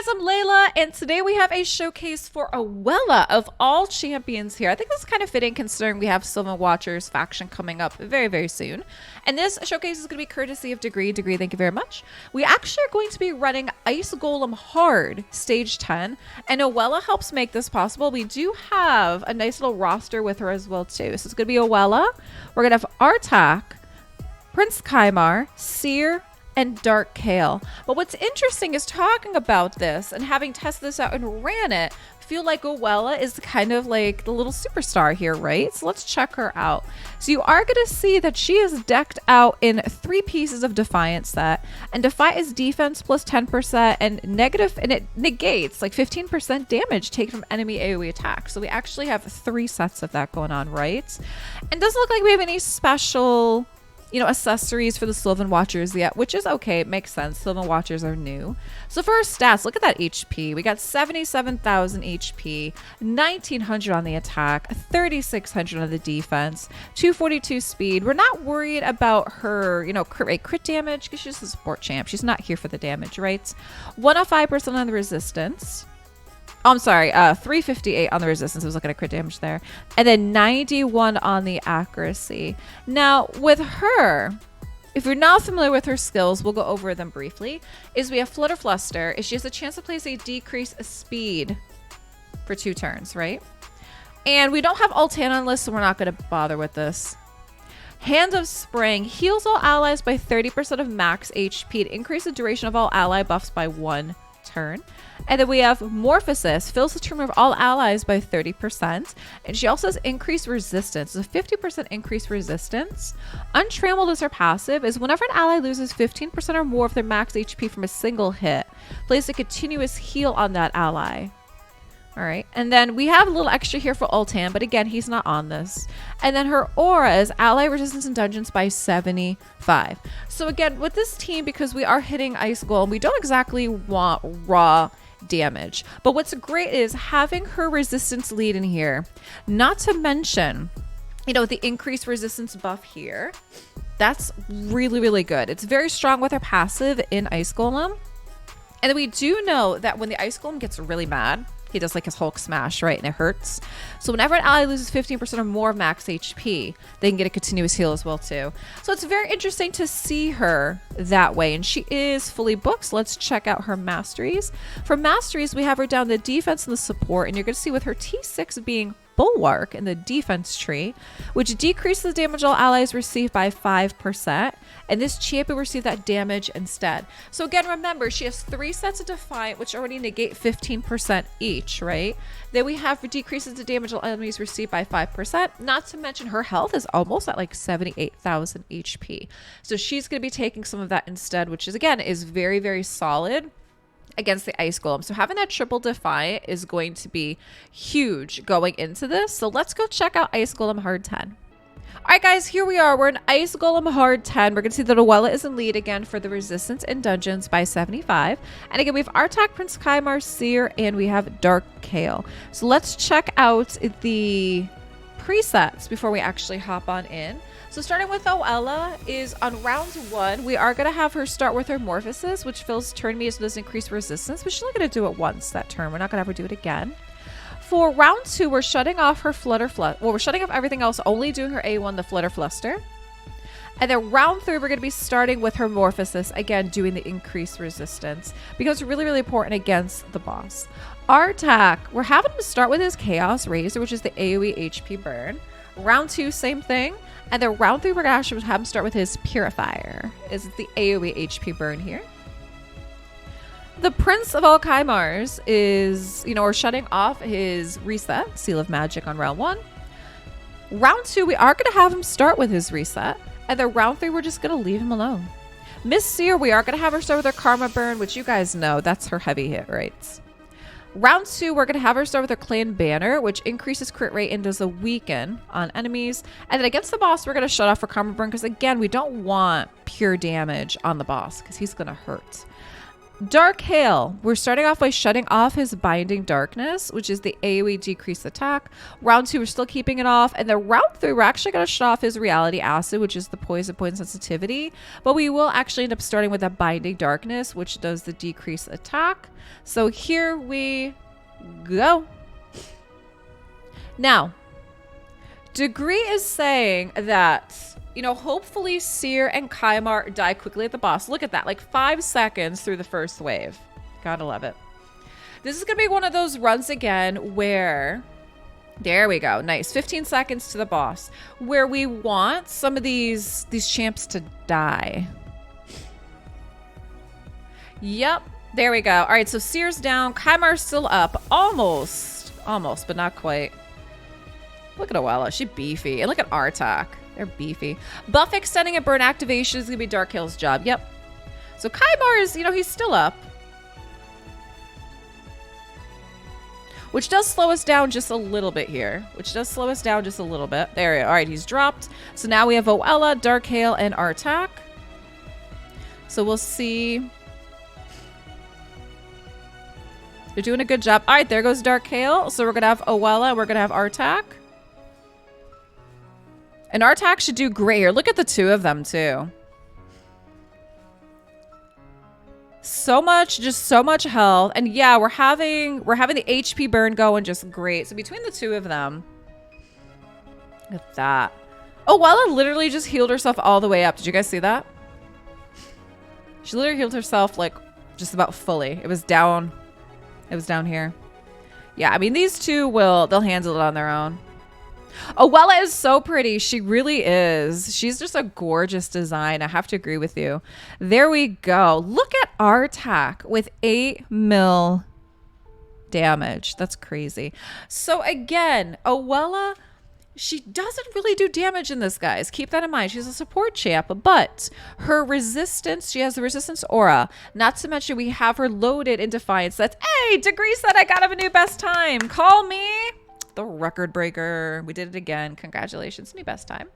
guys, I'm Leila, and today we have a showcase for Oella of all champions here. I think this is kind of fitting considering we have Sylvan Watchers faction coming up very, very soon. And this showcase is going to be courtesy of DaGreer. DaGreer, thank you very much. We actually are going to be running Ice Golem HARD Stage 10, and Oella helps make this possible. We do have a nice little roster with her as well, too. So it's going to be Oella. We're going to have Artak, Prince Kymar, Seer, and Dark Kale. But what's interesting is talking about this and having tested this out and ran it, I feel like Oella is kind of like the little superstar here, right? So let's check her out. So you are going to see that she is decked out in 3 pieces of Defiant set, and Defy is defense plus 10% and negative, and it negates like 15% damage taken from enemy AoE attacks. So we actually have 3 sets of that going on, right? And doesn't look like we have any special accessories for the Sylvan Watchers yet, which is okay. It makes sense. Sylvan Watchers are new. So for our stats, look at that HP. We got 77,000 HP, 1,900 on the attack, 3,600 on the defense, 242 speed. We're not worried about her, crit damage because she's a support champ. She's not here for the damage, right? 105% on the resistance. Oh, I'm sorry, 358 on the resistance. I was looking at crit damage there. And then 91 on the accuracy. Now, with her, if you're not familiar with her skills, we'll go over them briefly, is we have Flutter Fluster. Is she has a chance to place a decrease speed for 2 turns, right? And we don't have Altan on list, so we're not going to bother with this. Hand of Spring heals all allies by 30% of max HP to increase the duration of all ally buffs by 1 turn. And then we have Morphosis, fills the turn of all allies by 30%. And she also has increased resistance, so 50% increased resistance. Untrammeled is her passive, is whenever an ally loses 15% or more of their max HP from a single hit, place a continuous heal on that ally. All right, and then we have a little extra here for Altan, but again, he's not on this. And then her aura is ally resistance in dungeons by 75. So again, with this team, because we are hitting Ice Golem, we don't exactly want raw damage. But what's great is having her resistance lead in here, not to mention, the increased resistance buff here. That's really, really good. It's very strong with her passive in Ice Golem. And then we do know that when the Ice Golem gets really mad, he does like his Hulk smash, right? And it hurts. So whenever an ally loses 15% or more of max HP, they can get a continuous heal as well too. So it's very interesting to see her that way. And she is fully booked. So let's check out her masteries. For masteries, we have her down the defense and the support. And you're going to see with her T6 being Bulwark in the defense tree, which decreases damage all allies receive by 5%, and this champion will receive that damage instead. So again, remember, she has 3 sets of Defiant, which already negate 15% each, right? Then we have decreases the damage all enemies receive by 5%, not to mention her health is almost at like 78,000 HP. So she's going to be taking some of that instead, which is, again, is very, very solid against the Ice Golem. So having that triple Defiant is going to be huge going into this. So let's go check out Ice Golem HARD 10. All right, guys, here we are. We're in Ice Golem HARD 10. We're going to see that Oella is in lead again for the resistance in dungeons by 75. And again, we have Artak, Prince Kymar, Seer, and we have Dark Kale. So let's check out the presets before we actually hop on in. So starting with Oella is on round 1, we are going to have her start with her Morphosis, which fills turn meter, so does increase resistance, but she's only going to do it once that turn. We're not going to have her do it again. For round 2, we're shutting off her we're shutting off everything else, only doing her A1, the Flutter Fluster. And then round 3, we're going to be starting with her Morphosis, again, doing the increased resistance, because it's really, really important against the boss. Artak, we're having him start with his Chaos Razor, which is the AoE HP burn. Round 2, same thing. And then round 3, we're going to actually have him start with his Purifier. Is the AoE HP burn here. The Prince of all Kymars is, we're shutting off his Reset, Seal of Magic on round 1. Round 2, we are going to have him start with his Reset. And then round 3, we're just going to leave him alone. Miss Seer, we are going to have her start with her Karma Burn, which you guys know, that's her heavy hit, right? Round 2, we're going to have her start with her Clan Banner, which increases crit rate and does a weaken on enemies. And then against the boss, we're going to shut off her Karma Burn because, again, we don't want pure damage on the boss because he's going to hurt. Dark Hail. We're starting off by shutting off his Binding Darkness, which is the AoE decreased attack. Round 2, we're still keeping it off. And then round 3, we're actually going to shut off his Reality Acid, which is the poison sensitivity. But we will actually end up starting with a Binding Darkness, which does the decreased attack. So here we go. Now, DaGreer is saying that, you know, hopefully Seer and Kymar die quickly at the boss. Look at that, like 5 seconds through the first wave. Gotta love it. This is gonna be one of those runs again where, there we go, nice, 15 seconds to the boss, where we want some of these champs to die. Yep, there we go. All right, so Seer's down, Kymar's still up, almost, but not quite. Look at Oella, she's beefy, and look at Artak. They're beefy. Buff extending and burn activation is going to be Dark Hail's job. Yep. So Kymar is, you know, he's still up. Which does slow us down just a little bit here. There we go. All right, he's dropped. So now we have Oella, Dark Hail, and Artak. So we'll see. They're doing a good job. All right, there goes Dark Hail. So we're going to have Oella. We're going to have Artak. And Artak should do great here. Look at the two of them too. So much health. And yeah, we're having the HP burn going just great. So between the two of them, look at that. Oh, Oella literally just healed herself all the way up. Did you guys see that? She literally healed herself like just about fully. It was down here. Yeah, I mean, these two they'll handle it on their own. Oella is so pretty. She really is. She's just a gorgeous design. I have to agree with you. There we go. Look at Artak with 8 mil damage. That's crazy. So again, Oella, she doesn't really do damage in this, guys. Keep that in mind. She's a support champ, but her resistance, she has the resistance aura. Not to mention we have her loaded in Defiance. That's, hey, DaGreer said I got him a new best time. Call me the record breaker. We did it again. Congratulations. New best time.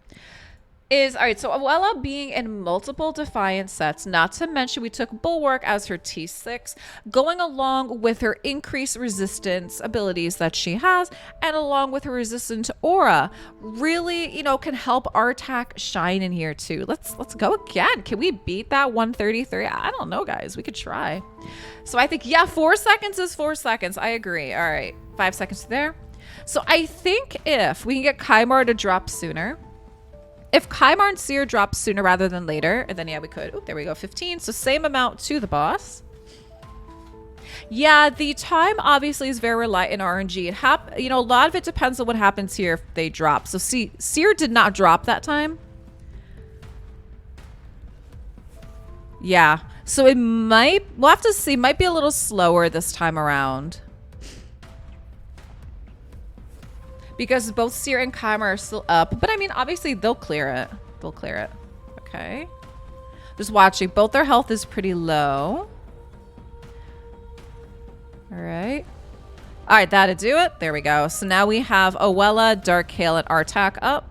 All right, so Oella being in multiple Defiance sets, not to mention we took Bulwark as her T6, going along with her increased resistance abilities that she has, and along with her resistant aura, really, you know, can help Artak shine in here too. Let's go again. Can we beat that 133? I don't know, guys. We could try. So I think, yeah, 4 seconds is 4 seconds. I agree. All right, 5 seconds there. So I think if we can get Kymar to drop sooner, if Kymar and Seer drop sooner rather than later, and then yeah, we could. Oh, there we go, 15. So same amount to the boss. Yeah, the time obviously is very light in RNG. You know, a lot of it depends on what happens here if they drop. So see, Seer did not drop that time. Yeah, so it might, we'll have to see, might be a little slower this time around. Because both Seer and Kymar are still up. But I mean, obviously they'll clear it. They'll clear it. Okay. Just watching. Both their health is pretty low. All right. All right, that'll do it. There we go. So now we have Oella, Dark Hail, and Artak up.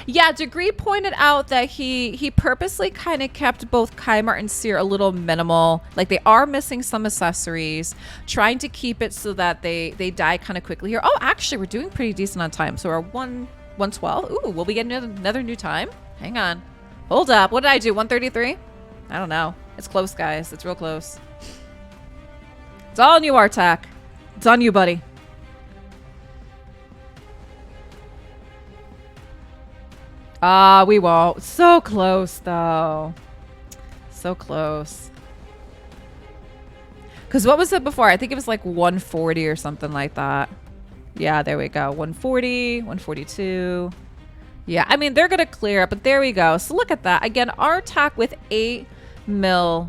Yeah, DaGreer pointed out that he purposely kind of kept both Kymar and Seer a little minimal. Like they are missing some accessories, trying to keep it so that they die kind of quickly here. Oh, actually, we're doing pretty decent on time. So we're 112. Ooh, will we get another new time? Hang on. Hold up. What did I do? 133? I don't know. It's close, guys. It's real close. It's all on you, Artak. It's on you, buddy. We won't. So close, though. So close. Because what was it before? I think it was like 140 or something like that. Yeah, there we go. 140, 142. Yeah, I mean, they're going to clear it, but there we go. So look at that. Again, Artak with 8 mil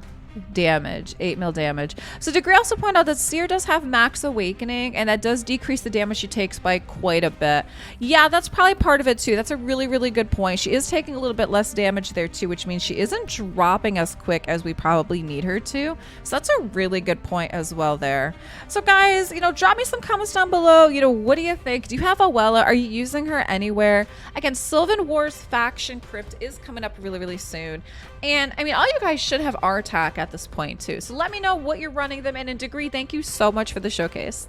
damage, 8 mil damage. So DaGreer also pointed out that Seer does have max awakening, and that does decrease the damage she takes by quite a bit. Yeah, that's probably part of it too. That's a really, really good point. She is taking a little bit less damage there too, which means she isn't dropping as quick as we probably need her to. So that's a really good point as well there. So guys, you know, drop me some comments down below. You know, what do you think? Do you have Oella? Are you using her anywhere? Again, Sylvan Wars Faction Crypt is coming up really, really soon. And I mean, all you guys should have R-Tac at this point too. So let me know what you're running them in. And DaGreer, thank you so much for the showcase.